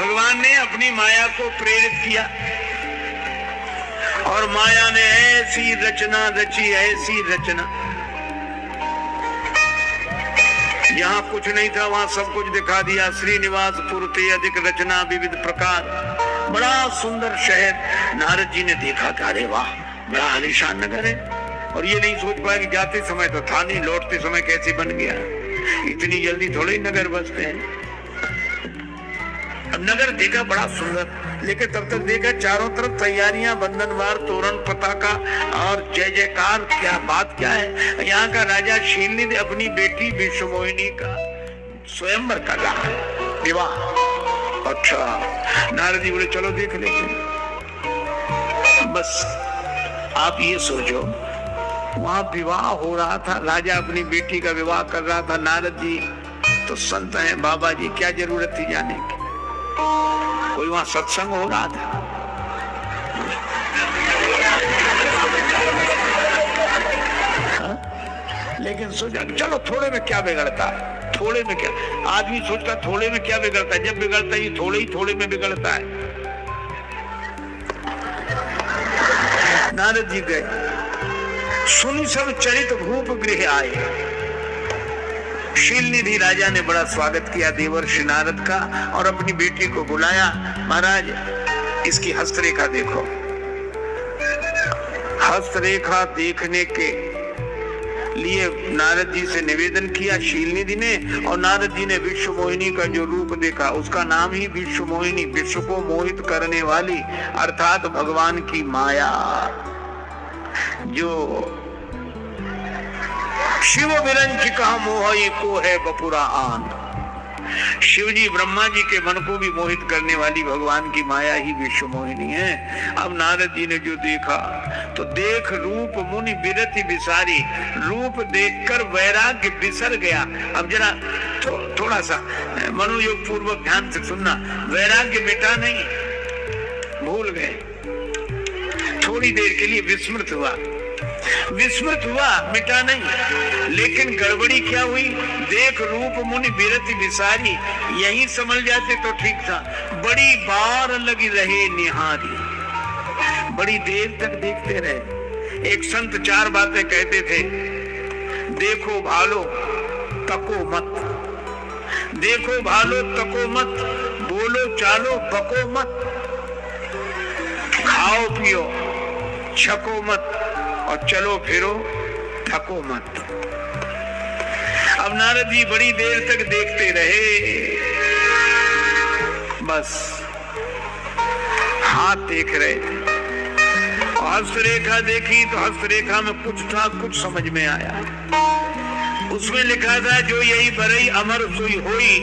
भगवान ने अपनी माया को प्रेरित किया और माया ने ऐसी रचना रची, ऐसी रचना, यहाँ कुछ नहीं था वहां सब कुछ दिखा दिया। श्रीनिवास पुरते अधिक रचना विविध प्रकार, बड़ा सुंदर शहर। नारद जी ने देखा कि अरे वाह, बड़ा आलीशान नगर है। और ये नहीं सोच पाया कि जाते समय तो था नहीं, लौटते समय कैसे बन गया। इतनी जल्दी थोड़े ही नगर बसते हैं। अब नगर देखा बड़ा सुंदर, लेकिन तब तक देखा चारों तरफ तैयारियां, बंधनवार, तोरण, पताका और जय जयकार। क्या बात क्या है, यहाँ का राजा शीलनिधि अपनी बेटी विश्वमोहिनी का स्वयंवर कर रहा है, विवाह। अच्छा, नारद जी बोले चलो देख लेते। बस आप ये सोचो, वहां विवाह हो रहा था, राजा अपनी बेटी का विवाह कर रहा था। नारद जी तो संत हैं, बाबा जी, क्या जरूरत थी जाने की। कोई वहां सत्संग हो रहा था। लेकिन सोचा चलो थोड़े में क्या बिगड़ता है, थोड़े में क्या। आदमी सोचता थोड़े में क्या बिगड़ता है, जब बिगड़ता है ये थोड़े ही थोड़े में बिगड़ता है। नारद जी गए, सुनी सब चरित भूप गृह आए। शीलनिधि राजा ने बड़ा स्वागत किया देवर्षि नारद का और अपनी बेटी को बुलाया। महाराज इसकी हस्तरेखा देखो। हस्तरेखा देखने के लिए नारद जी से निवेदन किया शीलनिधि ने, और नारद जी ने विश्वमोहिनी का जो रूप देखा, उसका नाम ही विश्वमोहिनी, विश्व को मोहित करने वाली, अर्थात भगवान की माया। जो शिव विरंच कहा मोह को है बपुरा आन। शिव जी ब्रह्मा जी के मन को भी मोहित करने वाली भगवान की माया ही विश्व मोहिनी है। अब नारद जी ने जो देखा तो देख रूप मुनि विरति विसारी, रूप देखकर वैराग्य बिसर गया। अब जरा थोड़ा सा मनोयोग पूर्वक ध्यान से सुनना। वैराग्य मिटा नहीं, भूल गए, थोड़ी देर के लिए विस्मृत हुआ। विस्मृत हुआ, मिटा नहीं। लेकिन गड़बड़ी क्या हुई, देख रूप मुनि विरति विसारी, यही समझ जाते तो ठीक था। बड़ी बार लगी रहे निहारी, बड़ी देर तक देखते रहे। एक संत चार बातें कहते थे, देखो भालो तको मत, देखो भालो तको मत, बोलो चालो बको मत, खाओ पियो छको मत, और चलो फिरो थको मत। अब नारद जी बड़ी देर तक देखते रहे, बस हाथ देख रहे थे। हस्तरेखा देखी तो हस्तरेखा में कुछ था, कुछ समझ में आया। उसमें लिखा था, जो यही बरई अमर सोई होई,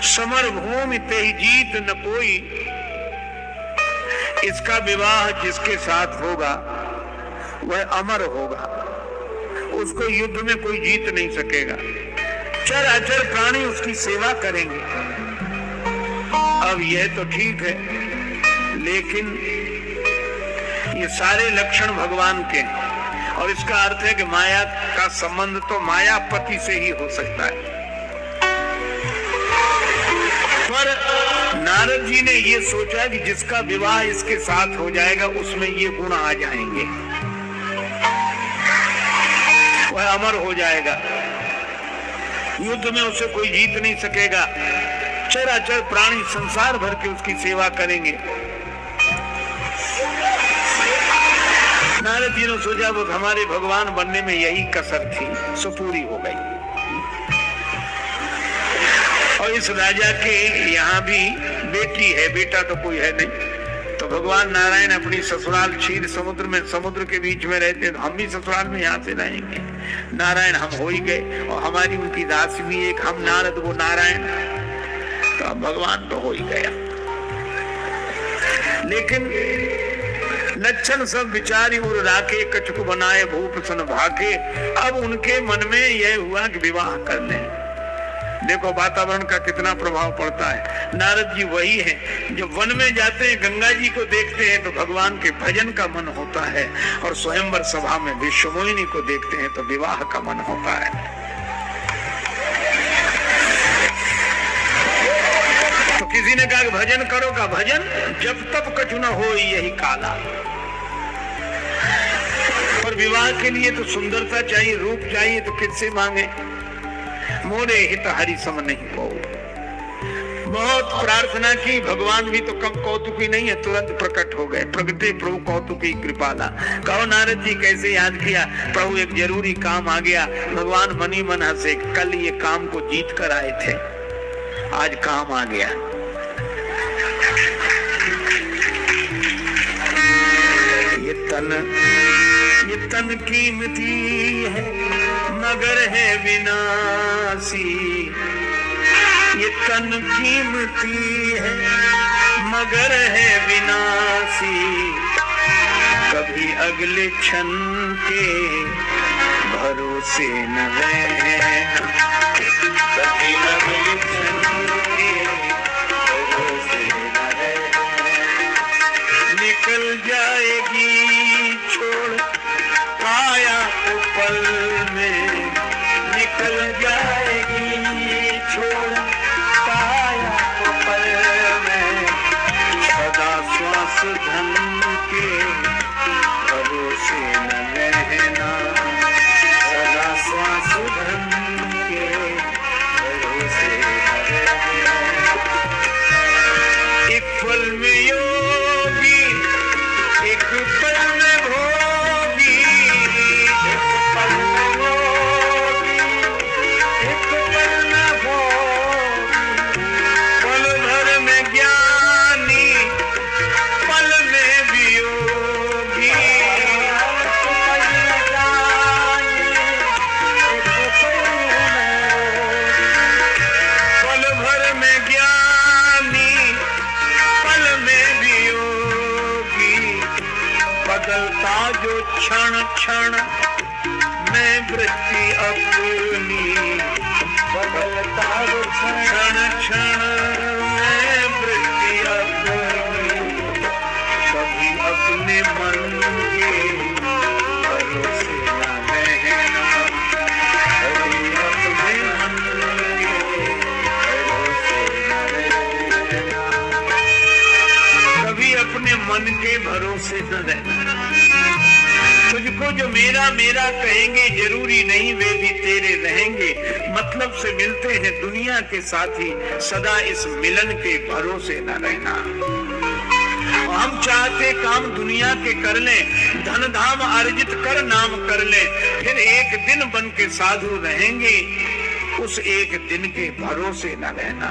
समर भूमि ते जीत न कोई। इसका विवाह जिसके साथ होगा वह अमर होगा, उसको युद्ध में कोई जीत नहीं सकेगा। चराचर प्राणी उसकी सेवा करेंगे। अब यह तो ठीक है, लेकिन ये सारे लक्षण भगवान के हैं, और इसका अर्थ है कि माया का संबंध तो मायापति से ही हो सकता है। पर नारद जी ने ये सोचा कि जिसका विवाह इसके साथ हो जाएगा उसमें ये गुण आ जाएंगे, वह अमर हो जाएगा, युद्ध में उसे कोई जीत नहीं सकेगा। चराचर प्राणी संसार भर के उसकी सेवा करेंगे। नारद जी ने सोचा वो हमारे भगवान बनने में यही कसर थी, सो पूरी हो गई। और इस राजा के यहाँ भी बेटी है, बेटा तो कोई है नहीं। तो भगवान नारायण अपनी ससुराल क्षीर समुद्र में, समुद्र के बीच में रहते हैं, तो हम भी ससुराल में यहाँ से रहेंगे। नारायण हम हो ही गए, और हमारी उनकी दासी भी एक, हम नारद वो नारायण, तो अब भगवान तो हो ही गया। लेकिन लक्षण सब विचारी उर राखे, कछुक बनाए भूप सन भाके। अब उनके मन में यह हुआ कि विवाह कर लें। देखो वातावरण का कितना प्रभाव पड़ता है। नारद जी वही हैं जो वन में जाते हैं, गंगा जी को देखते हैं तो भगवान के भजन का मन होता है, और स्वयंवर सभा में विश्वमोहिनी को देखते हैं तो विवाह का मन होता है। तो किसी ने कहा भजन करो का भजन जब तब कछु न हो यही काला। और विवाह के लिए तो सुंदरता चाहिए, रूप चाहिए, तो किससे मांगे? मोरे हित हरि सम नहीं पाओ। बहुत प्रार्थना की, भगवान भी तो कम कौतुकी नहीं है, तुरंत प्रकट हो गए। प्रगटे प्रभु कौतुकी कृपाला। कहो नारद जी कैसे याद किया? प्रभु एक जरूरी काम आ गया। भगवान मनी मन हंसे, कल ये काम को जीत कर आए थे, आज काम आ गया। ये तन कीमती है मगर है विनाशी। ये तन कीमती है मगर है विनाशी। कभी अगले क्षण के भरोसे न रहना। कभी अगले क्षण के भरोसे न रहना। निकल जाएगी छोड़ पाया तो पल में। निकल जाएगी छोड़ पाया तो पल में। सदा श्वास धन के भरोसे न रहना। सदा श्वास धन के भरोसे न रहना। एक पल में योगी, एक पल में भोगी। एक पल में योगी, एक पल में भोगी। पल भर में ज्ञानी, पल में वियोगी। एक पल में ज्ञानी, एक पल में। पल भर में ज्ञानी, पल में वियोगी। बदलता जो क्षण क्षण में वृत्ति अपनी। बदलता जो क्षण क्षण में वृत्ति अपनी। कभी अपने मन के भरोसे न रहना। कभी अपने मन के भरोसे न रहना। कभी अपने मन के भरोसे न रहना। तुझको जो मेरा मेरा कहेंगे जरूरी नहीं वे भी तेरे रहेंगे। मतलब से मिलते हैं दुनिया के साथी, सदा इस मिलन के भरोसे न रहना। हम चाहते काम दुनिया के कर लें, धन धाम अर्जित कर नाम कर लें, फिर एक दिन बन के साधु रहेंगे, उस एक दिन के भरोसे न रहना।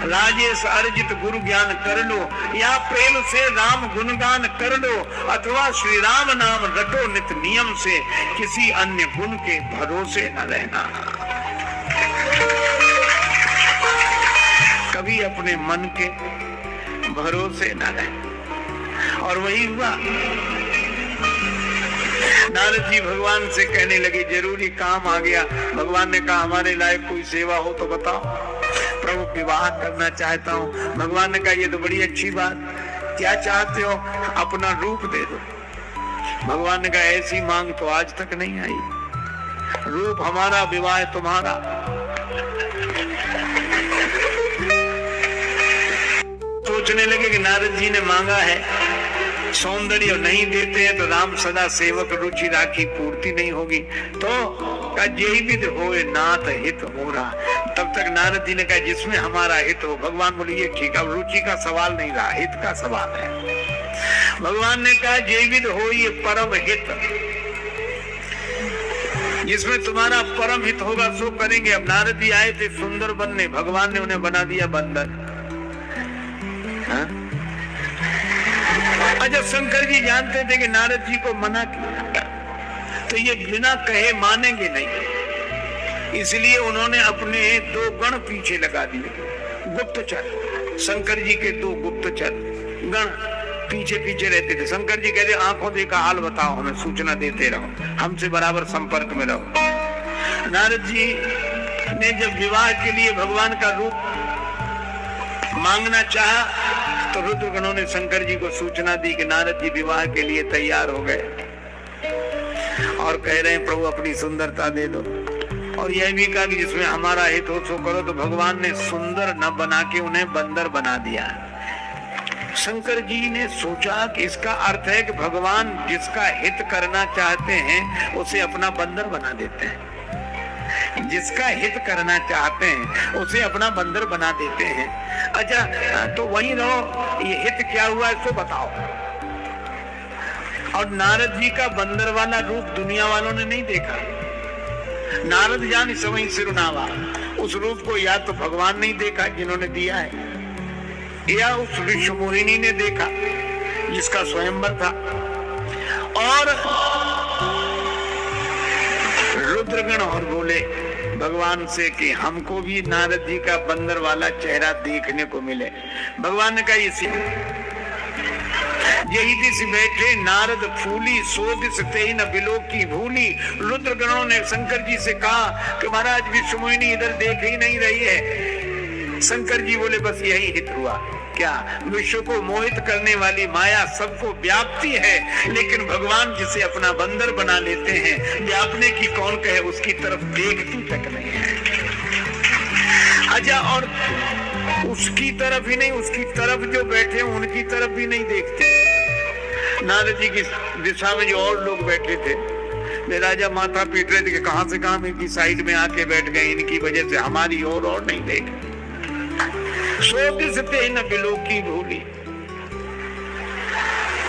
राजेश अर्जित गुरु ज्ञान कर लो, या प्रेम से राम गुणगान कर लो, अथवा श्री राम नाम रटो नित नियम से, किसी अन्य गुण के भरोसे न रहना। कभी अपने मन के भरोसे न रहना। और वही हुआ। नारद जी भगवान से कहने लगे जरूरी काम आ गया। भगवान ने कहा हमारे लायक कोई सेवा हो तो बताओ। प्रभु विवाह करना चाहता हूँ। भगवान ने कहा ये तो बड़ी अच्छी बात, क्या चाहते हो? अपना रूप दे दो। भगवान ने कहा ऐसी मांग तो आज तक नहीं आई। रूप हमारा, विवाह तुम्हारा। सोचने लगे कि नारद जी ने मांगा है सौंदर्य नहीं देते हैं तो राम सदा सेवक रुचि राखी पूर्ति नहीं होगी, तो यही भी होए नाथ हित हो रहा। तब तक नारद जी ने कहा जिसमें हमारा हित हो। भगवान बोले ये ठीक, अब रुचि का सवाल नहीं रहा, हित का सवाल है। भगवान ने कहा जैविद हो ये परम हित, जिसमें तुम्हारा परम हित होगा सो करेंगे। अब नारद जी आए थे सुंदर बनने, भगवान ने उन्हें बना दिया बंदर। अच्छा, शंकर जी जानते थे कि नारद जी को मना किया तो ये बिना कहे मानेंगे नहीं, इसलिए उन्होंने अपने 2 गण पीछे लगा दिए, गुप्तचर। शंकर जी के 2 गुप्तचर गण पीछे पीछे रहते थे। शंकर जी कहते आंखों देखा हाल बताओ, हमें सूचना देते रहो, हमसे बराबर संपर्क में रहो। नारद जी ने जब विवाह के लिए भगवान का रूप मांगना चाहा तो रुद्रगणों ने शंकर जी को सूचना दी कि नारद जी विवाह के लिए तैयार हो गए और कह रहे हैं प्रभु अपनी सुंदरता दे दो। और यह भी कहा कि जिसमें हमारा हित हो सो करो। तो भगवान ने सुंदर न बना के उन्हें बंदर बना दिया। शंकर जी ने सोचा कि इसका अर्थ है कि भगवान जिसका हित करना चाहते हैं उसे अपना बंदर बना देते हैं। जिसका हित करना चाहते हैं उसे अपना बंदर बना देते हैं। अच्छा, तो वहीं रहो, ये हित क्या हुआ इसको बताओ। और नारद जी का बंदर वाला रूप दुनिया वालों ने नहीं देखा। नारद जान समय सिरुनावा, उस रूप को या तो भगवान नहीं देखा जिन्होंने दिया है, या उस विश्व मोहिनी ने देखा जिसका स्वयंवर था। और रुद्रगण और बोले भगवान से कि हमको भी नारद जी का बंदर वाला चेहरा देखने को मिले। भगवान ने कहा इसी यही दिस बैठे नारद फूली, सो दिस ते न बिलो की भूली। रुद्रगणों ने शंकर जी से कहा कि महाराज विश्व मोहिनी इधर देख ही नहीं रही है। शंकर जी बोले बस यही हित हुआ। क्या? विश्व को मोहित करने वाली माया सबको व्याप्ति है, लेकिन भगवान जिसे अपना बंदर बना लेते हैं, व्यापने की कौन कहे, उसकी तरफ देखती तक नहीं है। अच्छा, और उसकी तरफ ही नहीं, उसकी तरफ जो बैठे उनकी तरफ भी नहीं देखते। नारद जी की दिशा में जो और लोग बैठे थे, वे राजा माथा पीट रहे थे कि कहां से कहां इनकी साइड में आके बैठ गए, इनकी वजह से हमारी और नहीं देख। सोते न बिलो की भूली।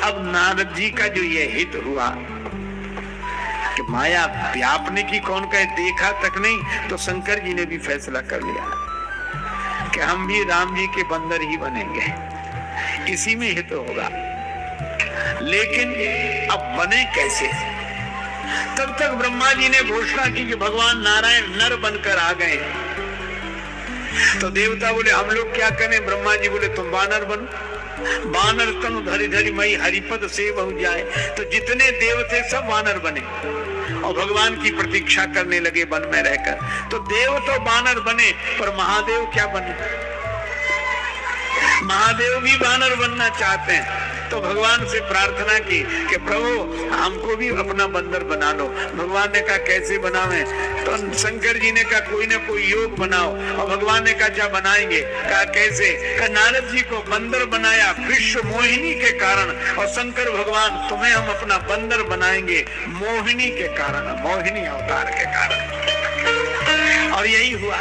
अब नारद जी का जो ये हित हुआ कि माया व्यापने की कौन कहे, देखा तक नहीं, तो शंकर जी ने भी फैसला कर लिया कि हम भी राम जी के बंदर ही बनेंगे, इसी में हित होगा। लेकिन अब बने कैसे? तब तक ब्रह्मा जी ने घोषणा की कि भगवान नारायण नर बनकर आ गए। तो देवता बोले हम लोग क्या करें? ब्रह्मा जी बोले तुम बानर बनो। बानर तनु धरि धरि मई हरिपद से बहु जाए। तो जितने देव थे सब बानर बने और भगवान की प्रतीक्षा करने लगे वन में रहकर। तो देव तो बानर बने, पर महादेव क्या बने? महादेव भी बानर बनना चाहते हैं। तो भगवान से प्रार्थना की कि प्रभु हमको भी अपना बंदर बना लो। भगवान ने कहा कैसे बनावे? तो शंकर जी ने कहा कोई ना कोई योग बनाओ। और भगवान ने कहा क्या बनाएंगे? कहा कैसे? कहा नारद जी को बंदर बनाया विश्व मोहिनी के कारण, और शंकर भगवान तुम्हें हम अपना बंदर बनाएंगे मोहिनी के कारण, मोहिनी अवतार के कारण। और यही हुआ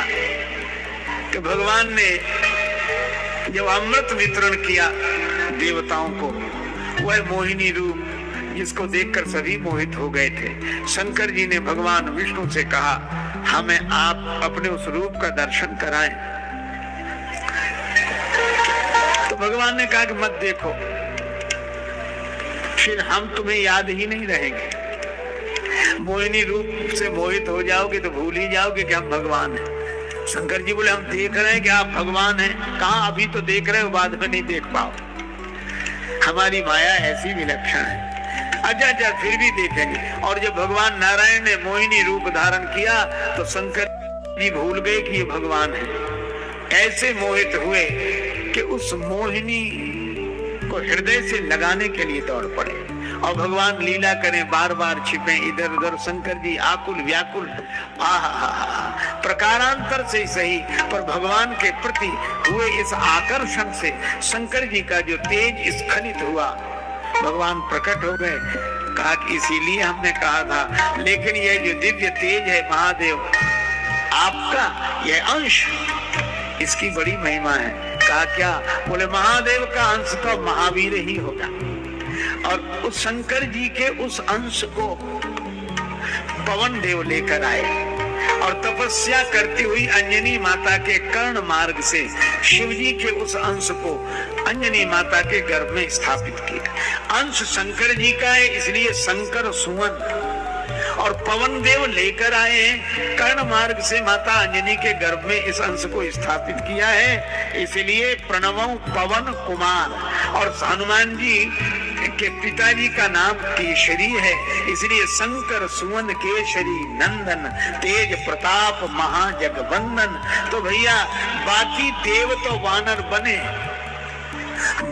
कि भगवान ने जब अमृत वितरण किया देवताओं को, वह मोहिनी रूप जिसको देखकर सभी मोहित हो गए थे, शंकर जी ने भगवान विष्णु से कहा हमें आप अपने उस रूप का दर्शन कराएं। तो भगवान ने कहा कि मत देखो, फिर हम तुम्हें याद ही नहीं रहेंगे। मोहिनी रूप से मोहित हो जाओगे तो भूल ही जाओगे कि हम भगवान हैं। शंकर जी बोले हम देख रहे हैं कि आप भगवान हैं। कहाँ? अभी तो देख रहे हो, बाद में नहीं देख पाओ। हमारी माया ऐसी विलक्षण है। अच्छा, फिर भी देखेंगे। और जब भगवान नारायण ने मोहिनी रूप धारण किया तो शंकर जी भूल गए कि ये भगवान है। ऐसे मोहित हुए कि उस मोहिनी को हृदय से लगाने के लिए दौड़ पड़े और भगवान लीला करें, बार बार छिपे इधर उधर। शंकर जी आकुल व्याकुल, प्रकारांतर से सही, पर भगवान के प्रति हुए इस आकर्षण से शंकर जी का जो तेज स्खलित हुआ, भगवान प्रकट हो गए। कहा कि इसीलिए हमने कहा था, लेकिन यह जो दिव्य तेज है महादेव आपका, यह अंश, इसकी बड़ी महिमा है। कहा क्या? बोले महादेव का अंश तो महावीर ही होगा। और उस शंकर जी के उस अंश को पवन देव लेकर आए और तपस्या करती हुई अंजनी माता के कर्ण मार्ग से शिव जी के उस अंश को अंजनी माता के गर्भ में स्थापित किया। अंश शंकर जी का है, इसलिए शंकर सुमन। और पवन देव लेकर आए हैं, कर्ण मार्ग से माता अंजनी के गर्भ में इस अंश को स्थापित किया है, इसलिए प्रणवं पवन कुमार। और हनुमान जी के पिताजी का नाम केशरी है, इसलिए शंकर सुमन केशरी नंदन, तेज प्रताप महाजगवंदन। तो भैया बाकी देव तो वानर बने,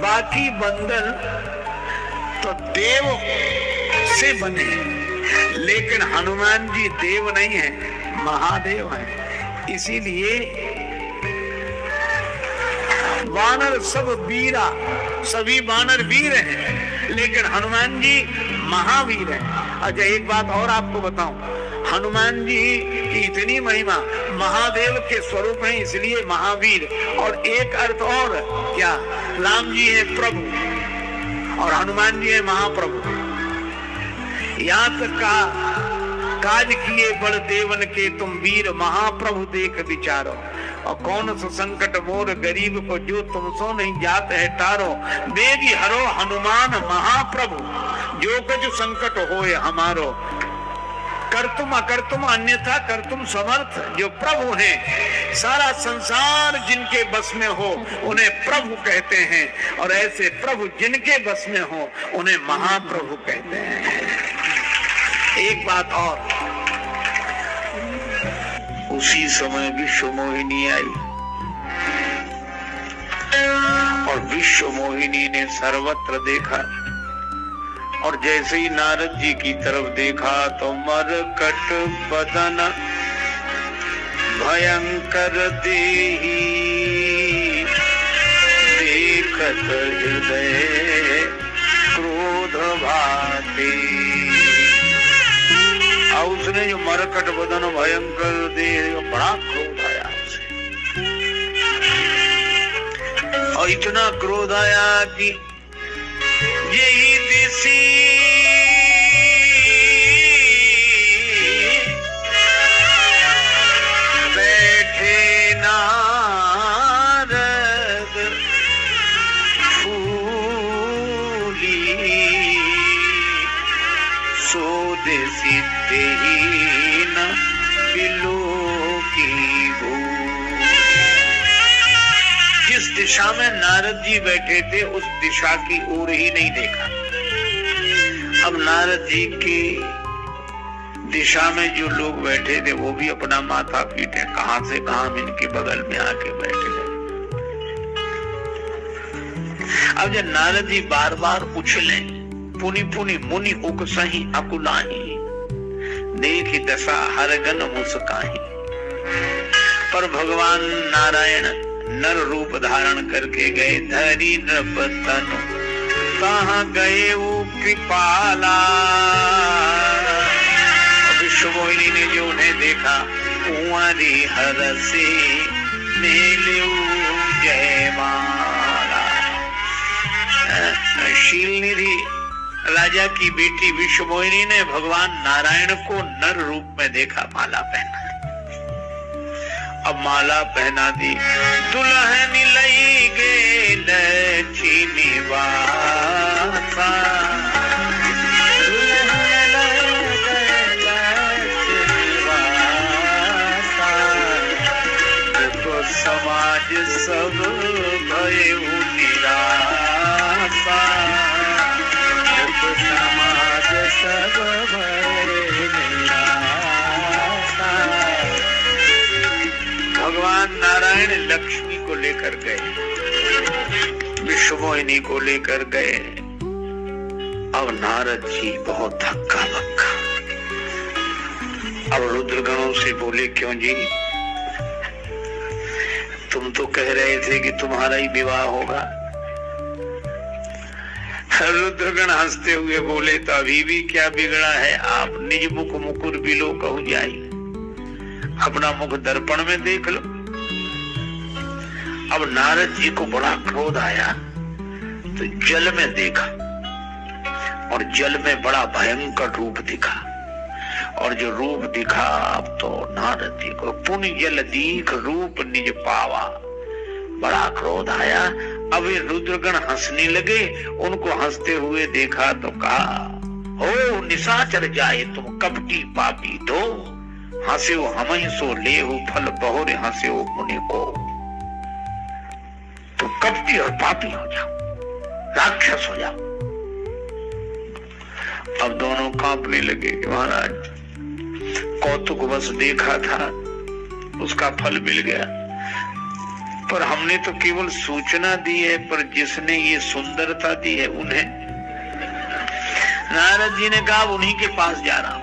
बाकी बंदर तो देव से बने, लेकिन हनुमान जी देव नहीं है, महादेव हैं। इसीलिए वानर सब वीरा, सभी वानर वीर हैं, लेकिन हनुमान जी महावीर हैं। अच्छा एक बात और आपको बताऊं, हनुमान जी की इतनी महिमा, महादेव के स्वरूप हैं इसलिए महावीर, और एक अर्थ और क्या, राम जी है प्रभु और हनुमान जी है महाप्रभु। यहाँ तक का काज किए बड़ देवन के तुम वीर महाप्रभु देख विचारो, और कौन सो संकट मोर गरीब को जो तुम सो नहीं जात है तारो, बेगी हरो हनुमान महाप्रभु जो कुछ संकट होए हमारो, कर तुम अकर तुम अन्यथा कर तुम समर्थ। जो प्रभु हैं, सारा संसार जिनके बस में हो उन्हें प्रभु कहते हैं, और ऐसे प्रभु जिनके बस में हो उन्हें महाप्रभु कहते हैं। एक बात और, उसी समय विश्व मोहिनी आई, और विश्व मोहिनी ने सर्वत्र देखा, और जैसे ही नारद जी की तरफ देखा तो मरकट बदन भयंकर देही, देखत हृदय क्रोध भाते। और उसने जो मरकट बदन भयंकर देह, बड़ा क्रोध आया उसे, और इतना क्रोध आया कि यही दिशी बैठे नारद फूली, सो दिशी न बिलो की भूल। जिस दिशा में नारद जी बैठे थे उस दिशा की ओर ही नहीं देखा। अब नारद जी की दिशा में जो लोग बैठे थे वो भी अपना माथा पीटे, कहां से कहां इनके बगल में आके बैठे गए। अब जब नारद जी बार बार उछले, पुनि पुनि मुनि उकसही अकुलाही, देखी दशा हरगन मुस्काही। पर भगवान नारायण नर रूप धारण करके गए, धरी नृपतन कहाँ गए वो कृपाला। विश्व मोहिनी ने जो उन्हें देखा, कुंवारी हरसे मेले जयमाला। शील निधि राजा की बेटी विश्व मोहिनी ने भगवान नारायण को नर रूप में देखा, माला पहना। अब माला पहना दी, दुल्हन लई गे लक्ष्मी वासा, तो समाज सब भय निराशा, तो समाज सब भय निराशा। भगवान नारायण लक्ष्मी को लेकर गए, विश्व मोहिनी को लेकर गए। अब नारद जी बहुत धक्का बक्का। अब रुद्रगणों से बोले, क्यों जी, तुम तो कह रहे थे कि तुम्हारा ही विवाह होगा। रुद्रगण हंसते हुए बोले, तो अभी भी क्या बिगड़ा है, आप निज मुख मुकुर बिलो कहु जाई, अपना मुख दर्पण में देख लो। अब नारद जी को बड़ा क्रोध आया, तो जल में देखा, और जल में बड़ा भयंकर रूप दिखा। और जो रूप दिखा, अब तो नारद जी को पुण्य जल दीख रूप निज पावा, बड़ा क्रोध आया। अब ये रुद्रगण हंसने लगे, उनको हंसते हुए देखा तो कहा, हो निशाचर जाए तुम कपटी पापी दो, हंसे हो हम ही सो ले हो फल बहुरे, हंसे हो मुनि को। तो कपटी और पापी हो जाओ, राक्षस हो जाओ। अब दोनों कांपने लगे कि महाराज कौतुक बस देखा था, उसका फल मिल गया, पर हमने तो केवल सूचना दी है, पर जिसने ये सुंदरता दी है उन्हें। नारद जी ने कहा, उन्हीं के पास जा रहा हूं।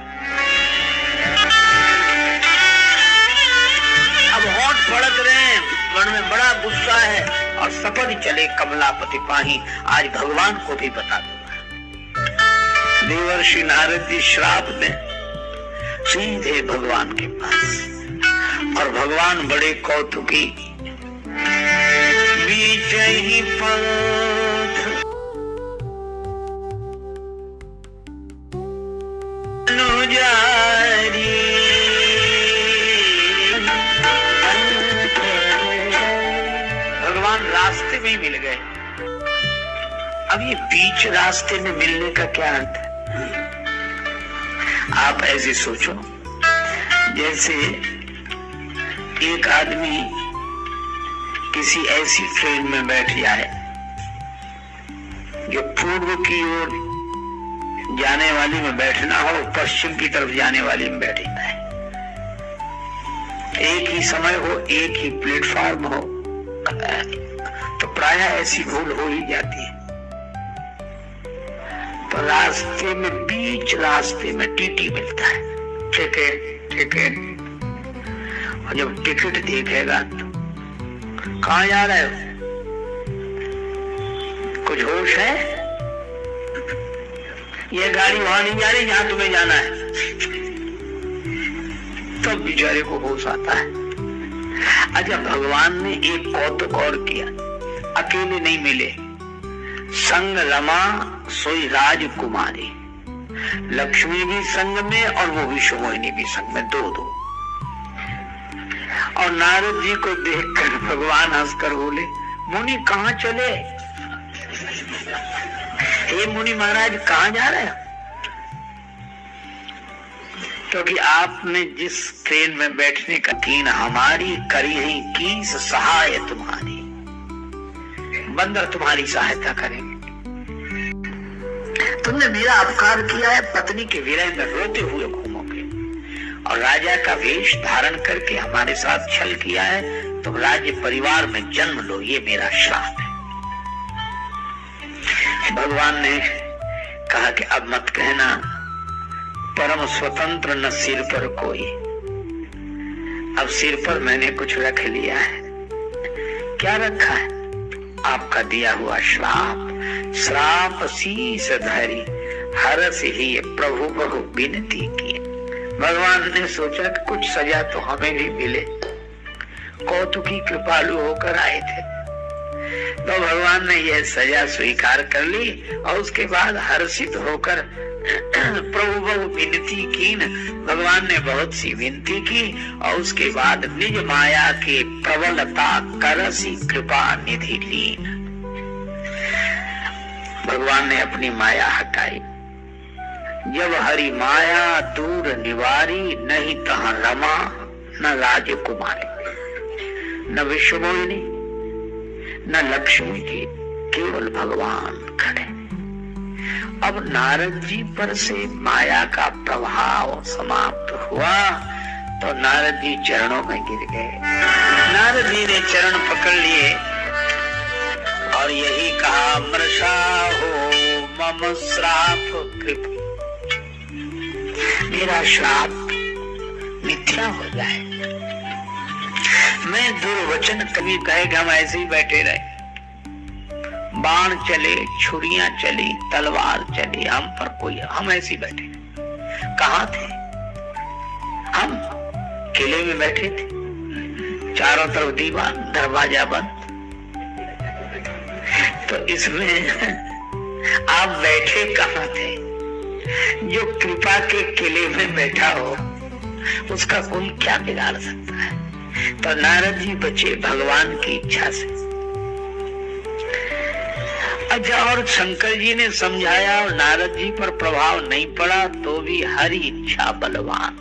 फड़क रहे हैं, मन में बड़ा गुस्सा है और सपद चले कमलापति पाही, आज भगवान को भी बता दूंगा। देवर्षि नारद जी श्राप में सीधे भगवान के पास, और भगवान बड़े कौतुकी, बीच ही पथ अनुजारी, भगवान रास्ते में ही मिल गए। अब ये बीच रास्ते में मिलने का क्या अर्थ है? आप ऐसे सोचो, जैसे एक आदमी किसी ऐसी ट्रेन में बैठ जाए जो पूर्व की ओर जाने वाली में बैठना हो, पश्चिम की तरफ जाने वाली में बैठना है, एक ही समय हो, एक ही प्लेटफॉर्म हो, तो प्रायः ऐसी भूल हो ही जाती है। तो रास्ते में, बीच रास्ते में टीटी मिलता है, टिकट, और जब टिकट देखेगा तो कहाँ जा रहे हो, कुछ होश है? ये गाड़ी वहां नहीं जा रही जहां तुम्हें जाना है। तो बेचारे को होश आता है। अच्छा, भगवान ने एक कौतुक और किया, अकेले नहीं मिले, संग रमा सोई राजकुमारी, लक्ष्मी भी संग में और वो विश्वमोहिनी भी संग में, दो। और नारद जी को देखकर भगवान हंसकर बोले, मुनि कहाँ चले? हे मुनि महाराज, कहाँ जा रहे हो? क्योंकि आपने जिस ट्रेन में बैठने का कीन हमारी करी है, की सहाय तुम्हारी, बंदर तुम्हारी सहायता करेंगे। तुमने मेरा अपकार किया है, पत्नी के विरह में रोते हुए घूमोगे, और राजा का वेश धारण करके हमारे साथ छल किया है, तुम राज्य परिवार में जन्म लो, ये मेरा श्राप है। भगवान ने कहा कि अब मत कहना, परम स्वतंत्र न सिर पर कोई, अब सिर पर मैंने कुछ रख लिया है। क्या रखा है? आपका दिया हुआ श्राप, श्राप शीस धरी हरस ही प्रभु बहु विनती की। भगवान ने सोचा कि कुछ सजा तो हमें भी मिले, कौतुकी कृपालु होकर आए थे, तो भगवान ने यह सजा स्वीकार कर ली, और उसके बाद हर्षित होकर प्रभु बहु विनती की, भगवान ने बहुत सी विनती की, और उसके बाद निज माया के प्रबलता करसी कृपा निधि लीन, भगवान ने अपनी माया हटाई। जब हरि माया दूर निवारी, नहीं तहां रमा न राजकुमारी, न विश्वमोहिनी न लक्ष्मी की, केवल भगवान खड़े। अब नारद जी पर से माया का प्रभाव समाप्त हुआ, तो नारद जी चरणों में गिर गए। नारद जी ने चरण पकड़ लिए और यही कहा, मृषा हो मम श्राप कृप, मेरा श्राप मिथ्या हो जाए। मैं दुर्वचन, कभी कहे कि हम ऐसे ही बैठे रहे, बाण चले, छुरियां चली, तलवार चली हम पर, कोई हम ऐसे ही बैठे। कहाँ थे हम? किले में बैठे थे, चारों तरफ दीवार, दरवाजा बंद। तो इसमें आप बैठे कहाँ थे? जो कृपा के किले में बैठा हो, उसका कोई क्या बिगाड़ सकता है? तो नारद जी बचे भगवान की इच्छा से। अच्छा, और शंकर जी ने समझाया और नारद जी पर प्रभाव नहीं पड़ा, तो भी हरि इच्छा बलवान।